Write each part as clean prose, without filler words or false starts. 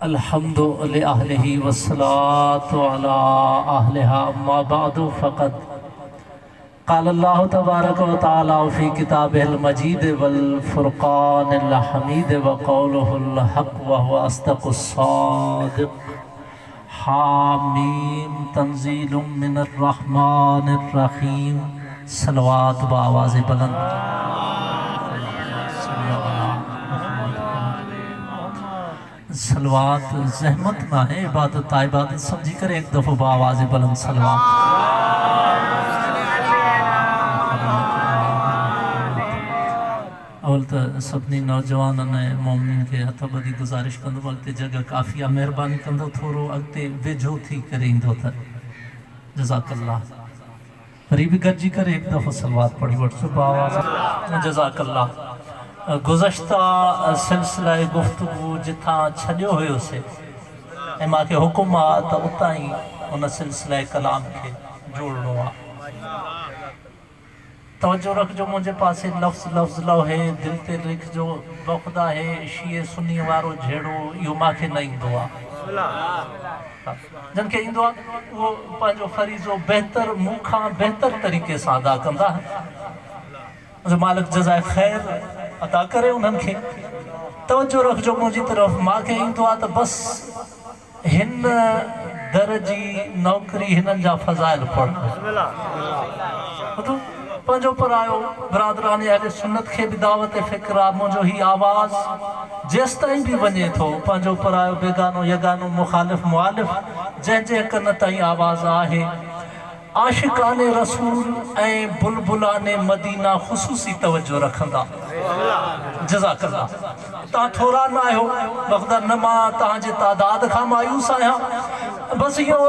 अल्हम्दु लिअहलिही वस्सलातु अला अहलिहा अम्मा बअदु फ़क़द क़ाल अल्लाहु तबारक व तआला फ़ी किताबिहिल मजीद वल फ़ुरक़ानिल हमीद व क़ौलुहुल हक़ व हुवा अस्दक़ुस सादिक़। हामीम तंज़ीलुम मिनर रहमानिर रहीम। सलवात बआवाज़ बुलंद। सलवात जहमत ना है, इबादत इबादत समझी कर एक दफ़ा बावाज़ बुलंद सलवात। अवल तो सभी नौजवान ने मोमिन के हथ बदी गुजारिश कंदो अॻिते जगह काफ़ी आहे, महिरबानी कंदो थोरो अॻिते वेझो थी करे ईंदो त जज़ाकल्लाह। वरी बि गॾिजी करे एक दफ़ो सलवात पढ़ी वठिजो बावाज़। जज़ाकल्लाह। गुज़श्ता सिलसिला गुफ्तगू जिथा छॾियो हुयोसीं ऐं मूंखे हुकुम आहे त उतां ई उन सिलसिला कलाम खे जोड़नो आहे। तवज्जो रखिजो, मुंहिंजे पासे लफ़्ज़ लफ़्ज़ लो है, दिल ते लिखिजो। वफ़दा है शीए सुन्नी वारो जहिड़ो इहो मूंखे न ईंदो आहे। जिन खे ईंदो आहे उहो पंहिंजो फ़रीज़ो बहितर मूंखां बहितर तरीक़े सां अदा कंदा। मालिक जज़ाए ख़ैर अदा करे उन्हनि खे। तवज्जो रखिजो मुंहिंजी तरफ़, मूंखे ईंदो आहे त बसि हिन दर जी नौकरी हिननि जा फ़ज़ाइल पढ़ पंहिंजो परायो बिरादरान अहले सुन्नत खे बि दावत फ़िक्र आहे। मुंहिंजो ही आवाज़ जेसि ताईं बि वञे थो, पंहिंजो परायो बेगानो यगानो मुखालिफ़ मुआलिफ़ जंहिंजे कन ताईं आवाज़ आहे, आशिकाने रसूल ऐं बुलबुलाने मदीना ख़ुसूसी तवज्जो रखंदा। जज़ाकल्लाह। तव्हां थोरा न आहियो, मक़दर न मां तव्हांजे तादाद खां मायूस आहियां। बसि इहो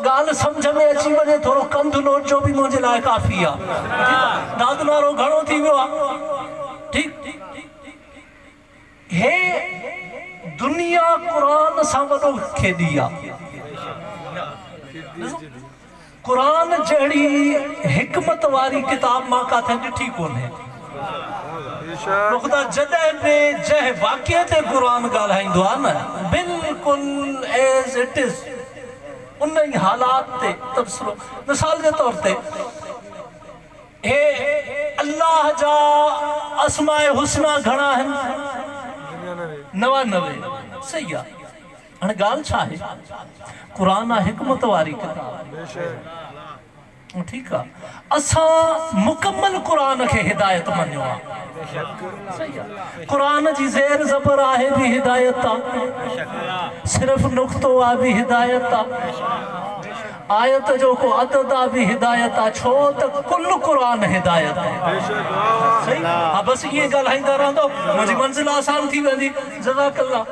ॻाल्हि सम्झ में अची वञे, थोरो कंधु नोट जो बि मुंहिंजे लाइ काफ़ी आहे। दाद नारो घणो थी वियो आहे। ठीकु। हे दुनिया क़ुरान सां वॾो खेॾी आहे। क़ुरान जहिड़ी हिकमत वारी किताब मां काथे ॾिठी कोन्हे। जॾहिं बि जंहिं वाक़िए ते क़ुरान ॻाल्हाईंदो आहे न, बिल्कुलु एज़ इट इज़ उन ई हालात ते तबसरो। मिसाल जे तौर ते हे अल्लाह जा अस्माए हुस्ना घणा आहिनि? 99। सही आहे। हाणे ॻाल्हि छा आहे, क़ुरान आहे हिकमत वारी किताब। ठीकु आहे। असां मुकमल क़ुरान खे हिदायत मञियो आहे। क़ुरान जी ज़ेर ज़बर आहे बि हिदायत आहे, सिर्फ़ु नुक़्तो आहे बि हिदायत आहे, आयत जो को अदद आहे बि हिदायत आहे। छो त कुल क़ुरान हिदायत आहे। सही। हा, बसि ईअं ॻाल्हाईंदा रहंदो, मुंहिंजी मंज़िल आसान थी वेंदी। जज़ाकल्लाह।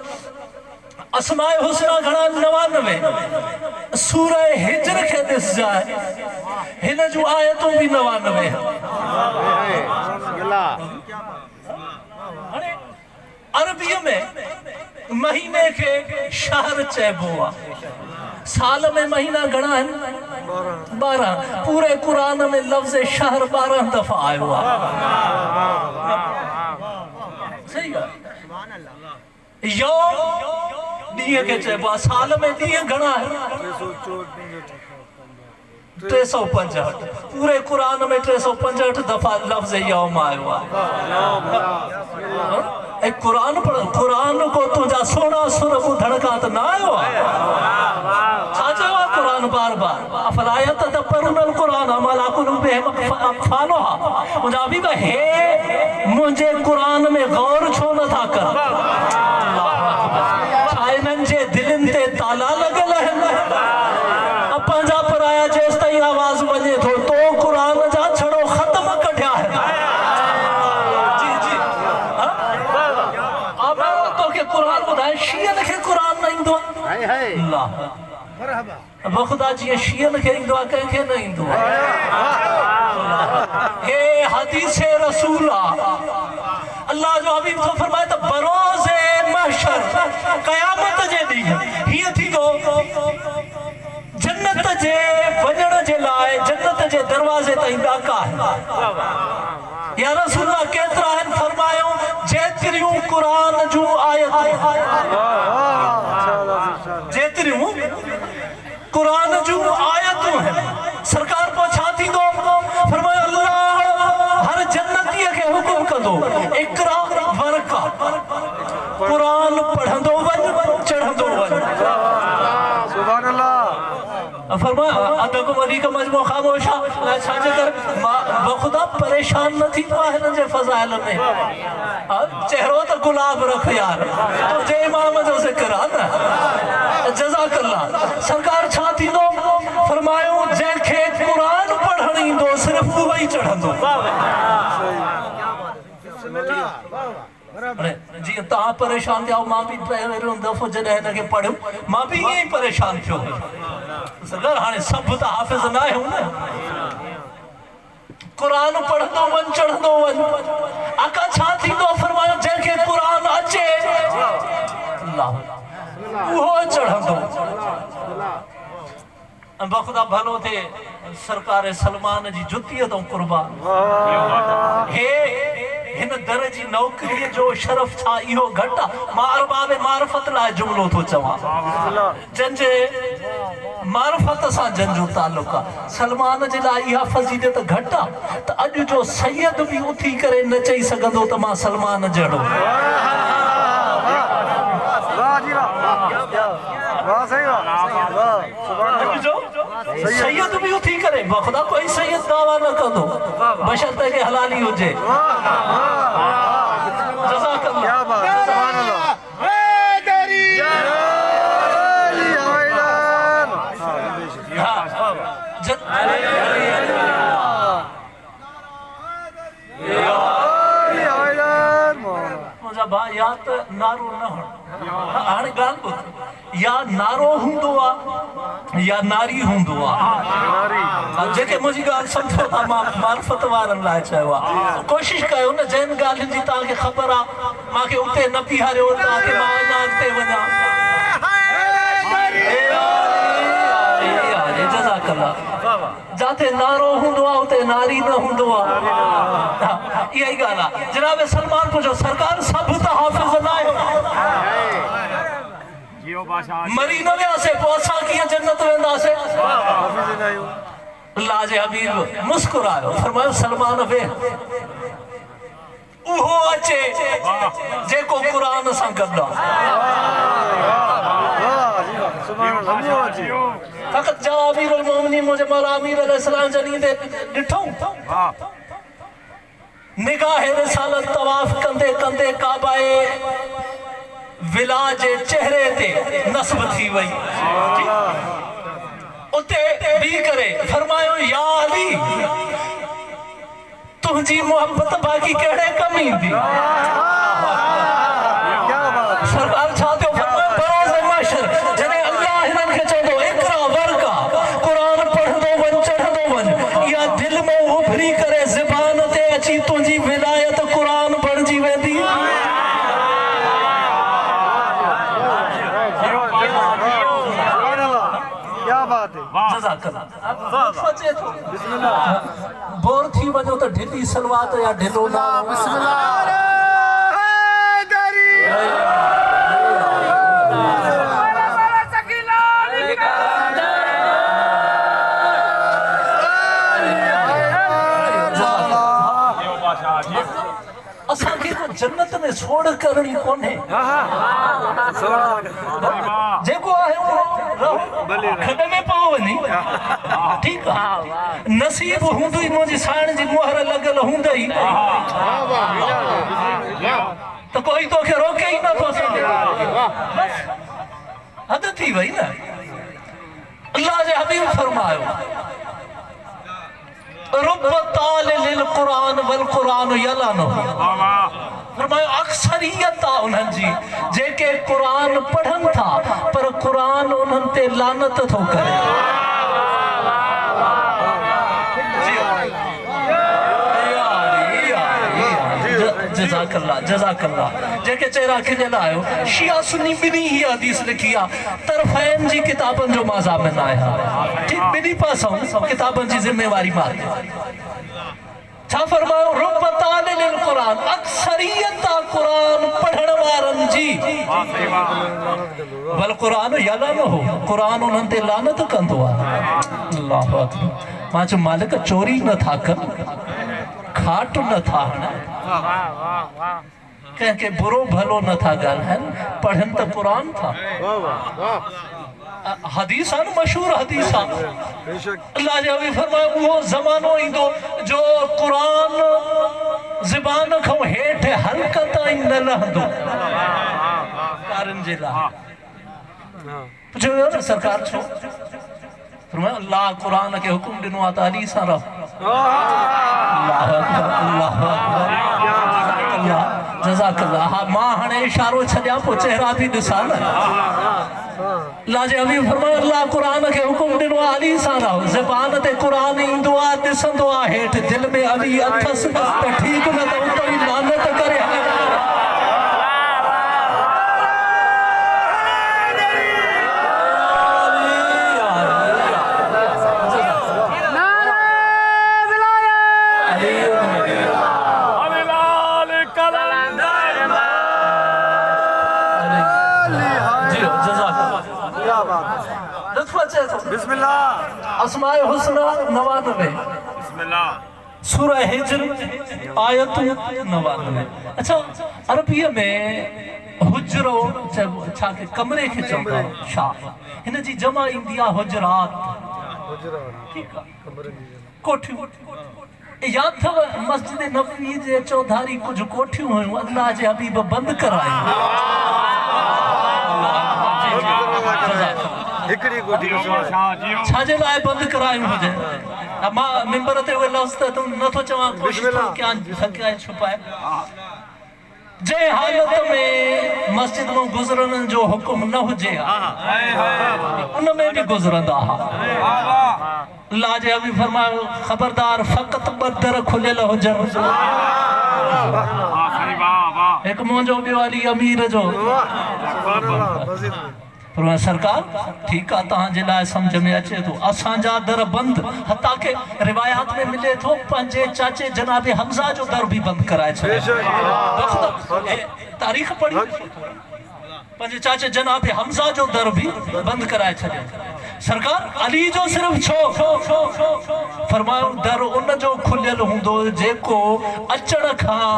अस्माए हुस्ना घणा? 99। सूरह हिज्र खे ॾिसजाए, हिन जूं आयतूं बि 99। हाणे अरबीअ में महीने खे शहर चइबो आहे। साल में महीना घणा आहिनि? 12। पूरे क़ुरान में लफ़्ज़ शहर 12 दफ़ा आयो आहे। सही आहे। यौम ॾींहं खे चइबो आहे। साल में ॾींहं घणा आहिनि? 365। पूरे क़ुरान में 365 दफ़ा लफ़्ज़ यौम आयो आहे। क़ुरान पढ़, क़ुरान को तुंहिंजा सोना सुर ॿुधण खां त न आयो आहे। छा चयो आहे क़ुरान बार बार? अफ़ला यतदब्बरूनल क़ुरान अम अला क़ुलूबिहिम अक़फ़ालुहा। मुंहिंजा बि हे मुंहिंजे क़ुरान में गौर छो नथा कनि? छा इन्हनि जे दिलनि ते ताला लॻल आहिनि? पंहिंजा पराया जेसि ताईं आवाज़ वञे थो, तो क़ुरान जा छड़ो ख़तम कढिया आहिनि। जी जी। तोखे क़ुरान ॿुधाए, शीअनि खे क़ुरान न ईंदो आहे? बख़ुदा जीअं शीअनि खे ईंदो आहे, कंहिंखे न ईंदो आहे। हे हदीस रसूल आहे। अल्लाह जो हबीब थो फरमाए त बरोज़े महशर, क़यामत जे ॾींहुं हीअं थींदो, जन्नत जे वञण जे लाइ जन्नत जे दरवाज़े ताईं ॾाका आहिनि। या रसूल केतिरा आहिनि? फरमायो जेतिरियूं क़ुरान जूं आयतूं कुरान जो आयतूं हैं सरकार को छा थींदो फरमायो अल्लाह हर जन्नतीअ खे हुकुम कंदो इकरा वरका कुरान पढ़ंदो वञ चढ़ंदो वञ सुभान अल्लाह फरमाया अदब वधीक मजमो खामोश आहे छाजे कर बखुदा परेशान न थी तो हिन जे फज़ाइल में चेहरो तो गुलाब रख यार तो जे इमाम जो ज़िक्र आहे न जज़ाकल्लाह सरकार छा थींदो फरमायो जंहिंखे क़ुरान पढ़ण ईंदो सिर्फ़ उहो ई चढ़ंदो जी तव्हां परेशान थियो मां बि पहिरियों दफ़ो जॾहिं हिनखे पढ़ियो मां बि ईअं ई परेशान थियो सरकार हाणे सभु त हाफ़िज़ न आहियूं न क़ुरान पढ़ंदो वञ चढ़ंदो वञ आका छा थींदो फरमायो जंहिंखे क़ुरान अचे उहो चढ़ंदो बख़ुदा भलो थिए सरकार सलमान जी जुतीअ तो कुर्बान हे हिन दर जी नौकरीअ जो शरफ छा इहो घटि आहे मां अरबाब मारिफत लाइ जुमिलो थो चवां जंहिंजे मारिफत सां जंहिंजो तालुक आहे सलमान जे लाइ इहा फज़ीलत घटि आहे त अॼु जो सैयद बि उथी करे न चई सघंदो त मां सलमान जहिड़ो सैयद भी उठी करे बखुदा कोई सैयद दावा न कंदो बशर्ते के हलाली हुजे जज़ाकल्लाह क्या बात सुभान अल्लाह हैदरी मुंहिंजा भाउ या त नारो न हण हाणे ॻाल्हि ॿुध या नारो हूंदो आहे या नारी हूंदो आहे जेके मुंहिंजी ॻाल्हि सम्झो था मां मारिफत वारनि लाइ चयो आहे कोशिशि कयो न जंहिं ॻाल्हियुनि जी तव्हांखे ख़बर आहे मूंखे उते न बीहारियो तव्हांखे मां अञा अॻिते वञा जाते नारो हूंदो आहे उते नारी न हूंदो आहे इहा ई ॻाल्हि आहे जनाब सलमान पुछो सरकार सभु त हाफ़िज़ न आहियो मरी न वियासीं पोइ असां कीअं जन्नत वेंदासीं अल्लाह जे हबीब मुस्कुरायो फरमायो सलमान वेह उहो अचे जेको क़ुरान सां गॾु आहे फ़क़त जा अमीरुल मोमिनीन मुंहिंजे मौला अमीर अलैहिस्सलाम जॾहिं ॾिठो निगाह रिसालत तवाफ़ कंदे कंदे काबाए विला जे चेहरे ते नस्ब थी वई उते बी करे फरमायो या अली तुझी मोहब्बत बाक़ी कहिड़े कम ईंदी सरकार छा थियो फरमायो बरोज़ महशर जॾहिं अल्लाह हिननि खे चवंदो इकरा वर्का क़ुरान पढ़ंदो वञ चढ़ंदो वञ इहा दिलि में उभरी करे ज़बान ते अची तुंहिंजी विलायत क़ुरान बणिजी वेंदी बोर थी वञो त ढिली सलवात या ढिलो ना असांखे जन्नत में छोड़ करणी कोन्हे जेको आहे खॾ में पाओ वञी ठीकु आहे नसीब हूंदई मुंहिंजी साइण जी मोहर लॻल हूंदई त कोई तोखे रोके ई नथो सघे हद थी वई न अल्लाह जे हबीब फरमायो रब तालिल क़ुरान वल क़ुरान यलानो फरमायो अक्सरियत आहे उन्हनि जी जेके क़ुरान पढ़नि था पर क़ुरान उन्हनि ते लानत थो करे जज़ाकल्लाह जज़ाकल्लाह जेके चेहरा खिलियल आहियो शिया सुन्नी ॿिन्ही ही हदीस लिखी आहे तरफ़ैन जी किताबनि जो मां ज़ामिन आहियां ठीकु ॿिन्ही पासो किताबनि जी ज़िम्मेवारी मां छा फरमायो रुब तालिल क़ुरान अक्सरियत क़ुरान पढ़ण वारनि जी बल क़ुरान यलन हो क़ुरान उन्हनि ते लानत कंदो आहे अल्लाह अकबर मां चयो मालिक चोरी नथा कनि खाट नथा हणनि कंहिंखे बुरो भलो नथा ॻाल्हाइनि पढ़नि त क़ुरान था हदीस आहे न मशहूर हदीस आहे अल्लाह जे हबीब फरमायो वो ज़मानो ईंदो जो क़ुरान ज़बान खां हेठि हल्का ताईं न लहंदो कारनि जे लाइ पुछियो वियो न सरकार छो फरमायो अल्लाह क़ुरान खे हुकुम ॾिनो आहे त अली सां रहो अल्लाह अकबर अल्लाह अकबर जज़ाकल्लाह हा मां हाणे इशारो छॾियां पोइ चेहरा बि ॾिसां न अल्लाह जे हबीब फरमायो अल्लाह क़ुरान खे हुकुम ॾिनो आहे अली सां रहो ज़बान ते क़ुरान ईंदो आहे ॾिसंदो आहे हेठि दिलि में अली अथसि त ठीकु न त उते ई लानत करे बिस्मिल्लाह अस्माए हुस्ना 99 सूरह हिज्र आयत 99 अच्छा अरबीअ में हुजरो छा के कमरे खे चवंदा छा हिन जी जमा ईंदी आहे हुजरात ठीकु आहे कोठियूं यादि अथव मस्जिद नबवी जे चौधारी कुझु कोठियूं हुयूं अल्लाह जे हबीब बंदि करायूं छाजे लाइ बंदि करायूं हुजे मां मिंबर ते उहे लफ़्ज़ त नथो चवां कोशिशि कयां छुपाए जंहिं हालत में मस्जिद मां गुज़रण जो हुकुम न हुजे उन में बि गुज़रंदा अल्लाह जे हबीब फरमायो ख़बरदार फ़क़त ॿ दर खुलियल हुजनि हिकु मुंहिंजो ॿियो अली अमीर जो पर सरकार ठीकु आहे तव्हांजे लाइ सम्झ में अचे थो असांजा दर बंदि हता के रिवायात में मिले थो पंहिंजे चाचे जनाब हमज़ा जो दर बि बंदि कराए छॾियो तारीख़ पढ़ी पंहिंजे चाचे जनाब हमज़ा जो दर बि बंदि कराए छॾियो सरकार अली जो सिर्फ़ छो फरमायो दर उन जो खुलियल हूंदो जेको अचण खां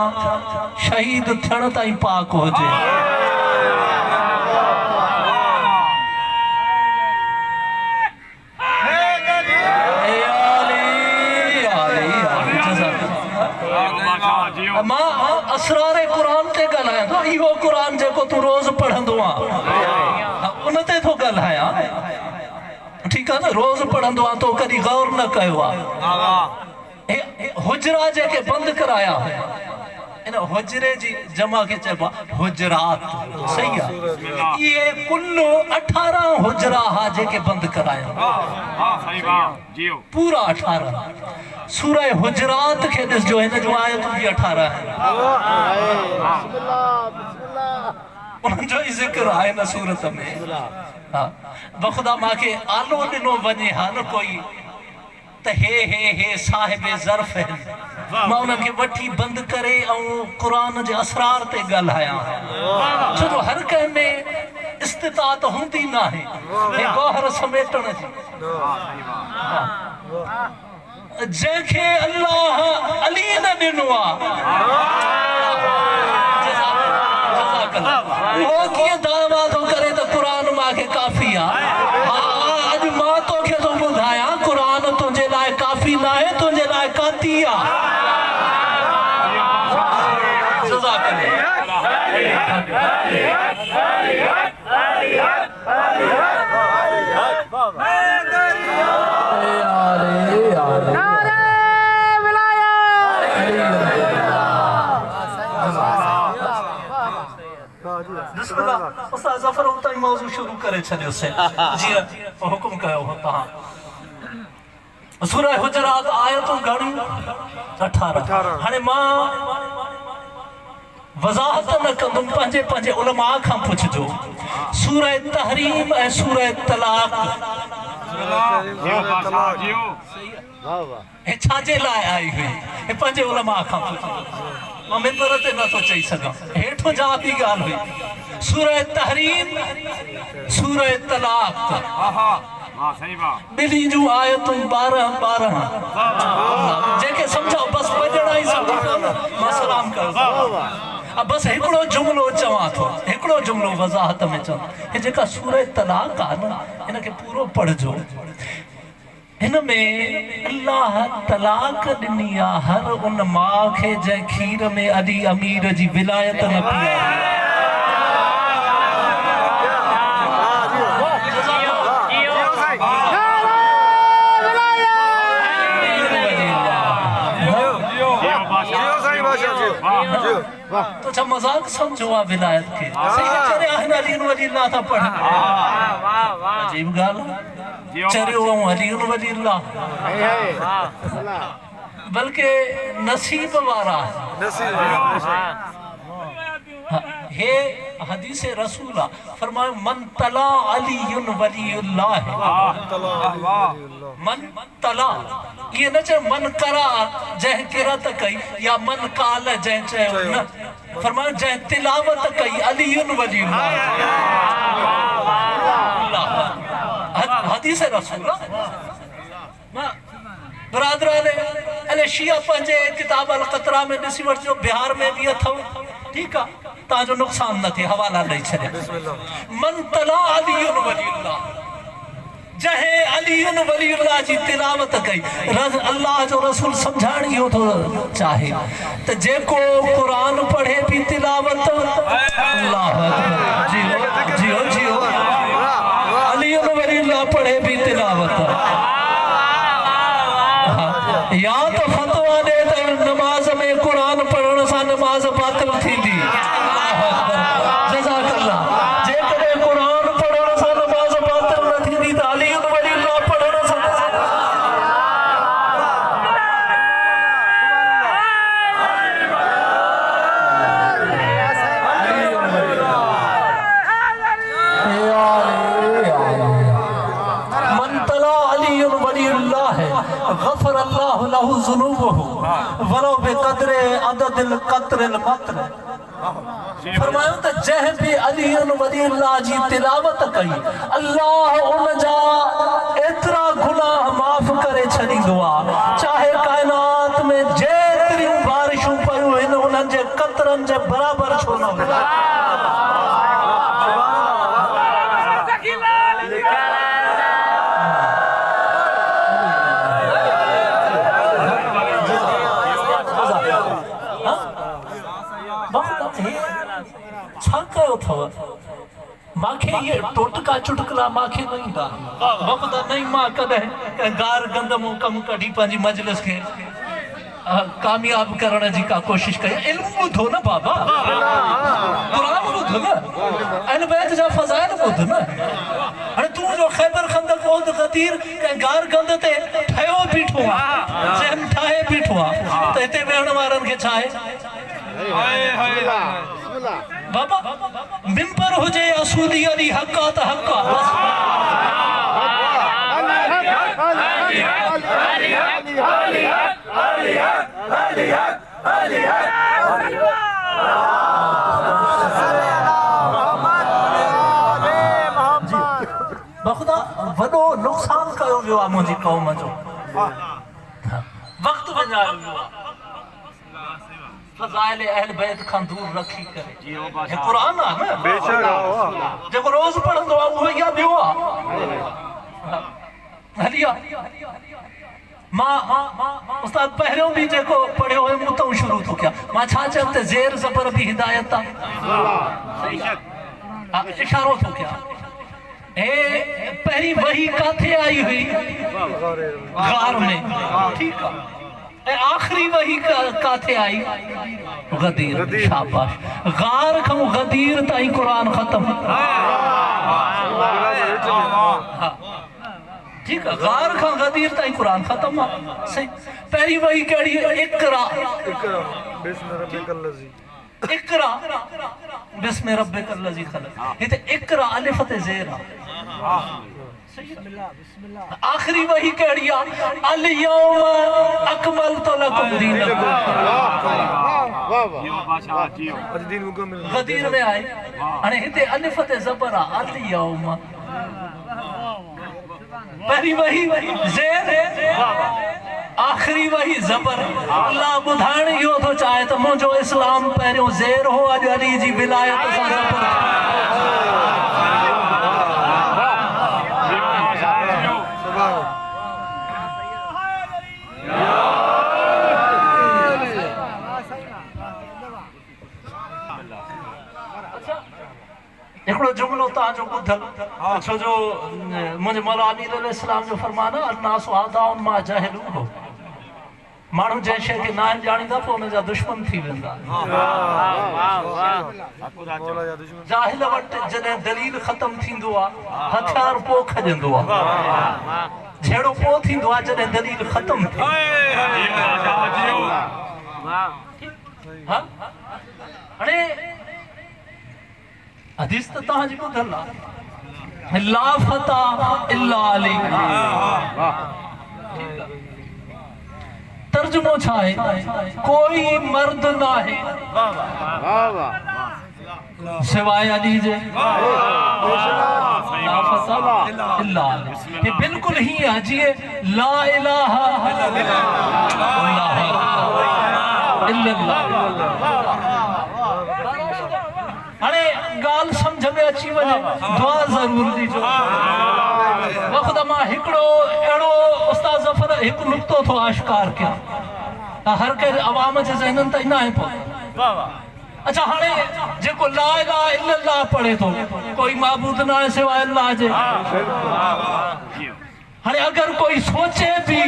शहीद थियण ताईं पाक हुजे मां असरार क़ुरान ते ॻाल्हायां थो इहो क़ुरान जेको तूं रोज़ पढ़ंदो आहे उन ते थो ॻाल्हायां ठीकु आहे न रोज़ पढ़ंदो आहे तो कॾहिं गौर न कयो आहे हुजरा जेके बंदि कराया इन हुजरे जी जमा खे चइबो आहे हुजरात सही आहे इहे कुल 18 हुजरा हा जेके बंदि कराया पूरा 18 सूरह हुजरात खे ॾिसजो हिन जूं आयतूं बि 18 उन्हनि जो ई ज़िक्र आहे न सूरत में हा बख़ुदा मूंखे आलो ॾिनो वञे हा न कोई त हे साहिब ज़र्फ़ आहिनि मां उन्हनि खे वठी बंदि करे ऐं क़ुरान जे असरार ते ॻाल्हायां छो जो हर कंहिं में इस्तिताअत हूंदी न आहे हे गौहर समेटण जी जंहिंखे अल्लाह अली न ॾिनो आहे उहो कीअं दावा थो करे त क़ुरान मूंखे काफ़ी आहे अॼु मां तोखे थो ॿुधायां क़ुरान तुंहिंजे लाइ काफ़ी न आहे तुंहिंजे लाइ काती आहे उस्ताद ज़फ़र उतां ई मौज़ू शुरू करे छॾियोसीं जीअं हुकुम कयो हो तव्हां सूरह हुजरात आयतूं घणियूं 18 हाणे मां वज़ाहत न कंदुमि पंहिंजे उलमा खां पुछजो सूरह तहरीम ऐं सूरह तलाक हे छाजे लाइ आई हुई हे पंहिंजे उलमा खां पुछो मां मिंबर ते नथो चई सघां हेठो जा ॿी ॻाल्हि हुई सूरह तहरीम सूरह तलाक ॿिन्ही जूं आयतूं 12 जेके सम्झो बस वॼणा ई सम्झो मां सलाम कयो बस हिकिड़ो जुमिलो चवां थो हिकिड़ो जुमिलो वज़ाहत में चवां हे जेका सूरह तलाक आहे न हिनखे पूरो पढ़जो हिन में अल्लाह तलाक ॾिनी आहे हर उन माउ खे जंहिं खीर में अली अमीर जी विलायत न पीआरी तो छा मजाक समझो आहे विलायत खे सही चरिया आहिनि अली वली अल्लाह था पढ़नि अजीब ॻाल्हि चरियो ऐं अली वली अल्लाह बल्कि नसीब वारा हे हदीस रसूल फरमायो मन तला अलीयुन वलीउल्लाह मन तला ये न चए मन करा जंहिं किरत कई या मन काल जंहिं चयो न फरमायो जंहिं तिलावत कई अलीयुन वलीउल्लाह हदीस रसूल बरादरान अले शिया पंहिंजे किताब अल क़तरा में ॾिसी वठिजो बिहार में बि अथव ठीकु आहे तव्हांजो नुक़सान न थिए हवाला ॾेई छॾिया मन तला अलीयुन वलीउल्लाह जंहिं अलीयुन वलीउल्लाह जी तिलावत कई अल्लाह जो रसूल सम्झाइण इहो थो चाहे त जेको क़ुरान पढ़े बि तिलावत अल्लाह जियो जियो जियो अलीयुन वलीउल्लाह पढ़े बि तिलावत या तो फतवा दे त नमाज में कुरान पढ़ण सां नमाज बातिल थींदी जज़ाकल्लाह जेकॾहिं कुरान पढ़ण सां नमाज बातिल न थींदी त अली वलीउल्लाह पढ़ण सां मन तला अली वलीउल्लाह है गफर अल्लाह लहु ज़ुनूबहु वलो बेक़द्रे अददिल क़त्रिल मत्र फरमायो त जंहिं बि अली वलीउल्लाह जी तिलावत कई अल्लाह उन जा एतिरा गुनाह माफ़ करे छॾींदो आहे चाहे काइनात में जेतिरियूं बारिशूं पयूं आहिनि उन्हनि जे क़तरनि जे बराबरि छो न हुजनि छा कयो अथव मांखे ये टोटका चुटकला मांखे न ईंदा वक़्त नहीं मां कॾहिं गार गंद मूं कमु कढी पंहिंजी मजलिस खे कामयाब करण जी का कोशिश कई इल्मु ॿुधो न बाबा क़ुरान ॿुधो न अहल बैत जा फ़ज़ाइल ॿुध न हाणे तूं जो ख़ैबर खंदक ओद ग़दीर कंहिं गार गंद ते ठहियो बीठो आहे ज़हन ठाहे बीठो आहे त हिते वेहण वारनि खे छा आहे बाबा मिंबर हुजे असूली अली हक़ा त हक़ा बख़ुदा वॾो नुक़सान कयो वियो आहे मुंहिंजी क़ौम जो वक़्तु विञायो वियो आहे फ़ज़ाइल अहल बैत खां दूर रखी करे हे क़ुरान आहे न जेको रोज़ पढ़ंदो आहे उहो इहा ॿियो आहे हलिया मां उस्ताद पहिरियों बि जेको पढ़ियो हुयो मूं तां शुरू थो कयां मां छा चयुमि त ज़ेर ज़बर बि हिदायत आहे इशारो थो कयां हे पहिरीं वही काथे आई हुई गार में ठीकु आहे ऐं आख़िरी वही काथे आई गदीर शाबाश गार खां गदीर ताईं क़ुरान ख़त्म ठीकु आहे गार खां गदीर ताईं क़ुरान ख़त्म आहे सही पहिरीं वही कहिड़ी इक़रा इक़रा बिस्मि रब्बिकल लज़ी ख़लक़ हिते इक़रा अलिफ ते ज़ेर आहे आखिरी वही कड़ी अल यौम अकमलतु लकुम दीनकुम। गदीर में आए हाणे हिते अलिफ ते ज़बर अल यौम पहली वही ज़ेर आखिरी वही ज़बर। अल्लाह ॿुधाइण इहो थो चाहे त मुंहिंजो इस्लाम पहिरियों ज़ेर हो, अॼु अली जी विलायत सां ज़बर। हिकिड़ो जुमिलो तव्हांजो ॿुधल छो जो मुंहिंजे मौला अमीर अलैहिस्सलाम जो फरमान आहे अन्नासु आदाउन मा जहलू हो। माण्हू जंहिं शइ खे न ॼाणींदा पोइ हुनजा दुश्मन थी वेंदा। जाहिल वटि जॾहिं दलील ख़तम थींदो आहे हथियार पोइ खॼंदो आहे, जहिड़ो पोइ थींदो आहे जॾहिं दलील ख़तम थिए। हाणे हदीस त तव्हांजी ॿुधल आहे ला फतह इल्ला अली। तर्जुमो छा आहे? कोई मर्द न आहे सिवाय अली जे। ला फतह इल्ला अली ये बिल्कुल ही आहे जीअं ला इलाहा इल्लल्लाह। हाणे ॻाल्हि सम्झ में अची वञे दुआ ज़रूर ॾिजो। वक़्त मां हिकिड़ो अहिड़ो उस्ताद ज़फ़र हिकु नुक़्तो थो आश्कार कयां हर कंहिं अवाम जे ज़हननि ताईं न आहे पहुतो। अच्छा हाणे जेको ला इलाहा इल्लल्लाह पढ़े थो कोई माबूद न आहे सिवाय अल्लाह जे। हाणे अगरि कोई सोचे भी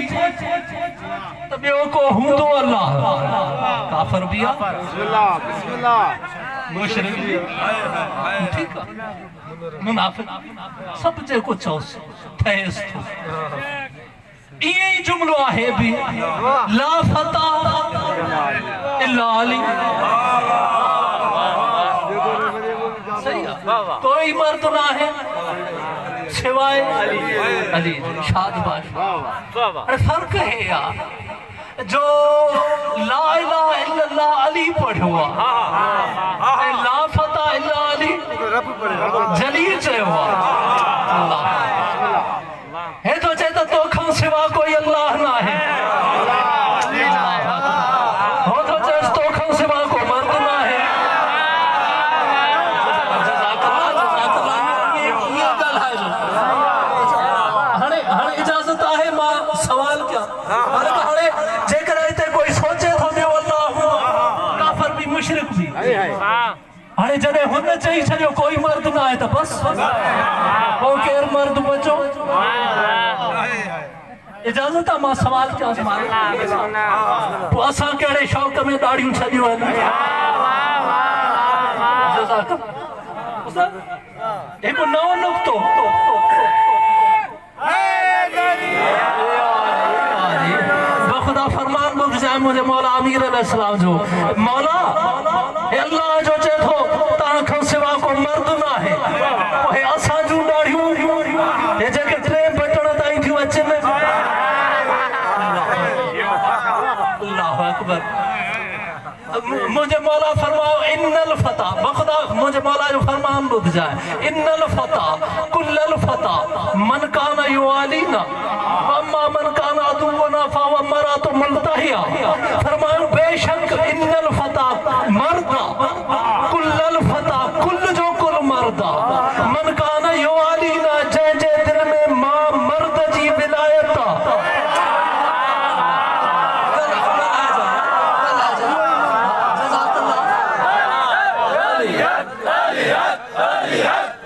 त ॿियो को हूंदो अल्लाह काफ़िर बि आहे मुशरिक भी ठीक आहे मुनाफिक सभु जेको चओसि ठहेसि थो। इहे ई जुमिलो आहे बि ला फतह इल्ला अली। सही आहे कोई मर्द न आहे सिवाय अली शादबाश। अरे फर्क है यार जो ला इलाहा इल्लल्लाह अली पढ़ियो आहे ला फतह इल्ला अली जलील चयो आहे। हे तो चए त तोखां सिवा कोई अल्लाह न आहे, हो तो चए तोखां सिवा को मर्द न आहे। हाणे इजाज़त आहे मां सवाल कयां। हाणे जेकर हिते कोई सोचे थो ॿियो अल्लाह काफ़िर भी मुशरिक भी। हाणे जॾहिं हुन चई छॾियो कोई मर्द न आहे त बस पोइ केरु मर्द बचो? इजाज़त आहे मां सवाल कयां। पोइ असां कहिड़े शौक़ में ॾाढ़ियूं छॾियूं आहिनि? हिकु नओं नुक़्तो बख़ुदा फरमान ॿुधजांइ मुंहिंजे मौला अमीर अलैहिस्सलाम जो। मौला हे अल्लाह जो चए थो तव्हां खां सिवा को मर्द न आहे। पोइ हे असां जूं ॾाढ़ियूं हे जेके टे बटण ताईं थियूं अचनि। अल्लाहु अकबर। मुंहिंजे मौला फरमायो इन्नल फतह बख़ुदा मुंहिंजे मौला जो फरमान ॿुधजांइ इन्नल फतह कुल्लल फतह मन कान युआलीना वम्मा मन कान अदुवना फहुव मरातु मुल्तहिया। फरमायो बेशक इन्नल फतह मर्दा कुल्लल फतह कुल जो कुल मर्दा मन कान युआलीना जंहिंजे दिल में मां मर्द जी विलायत Yeah.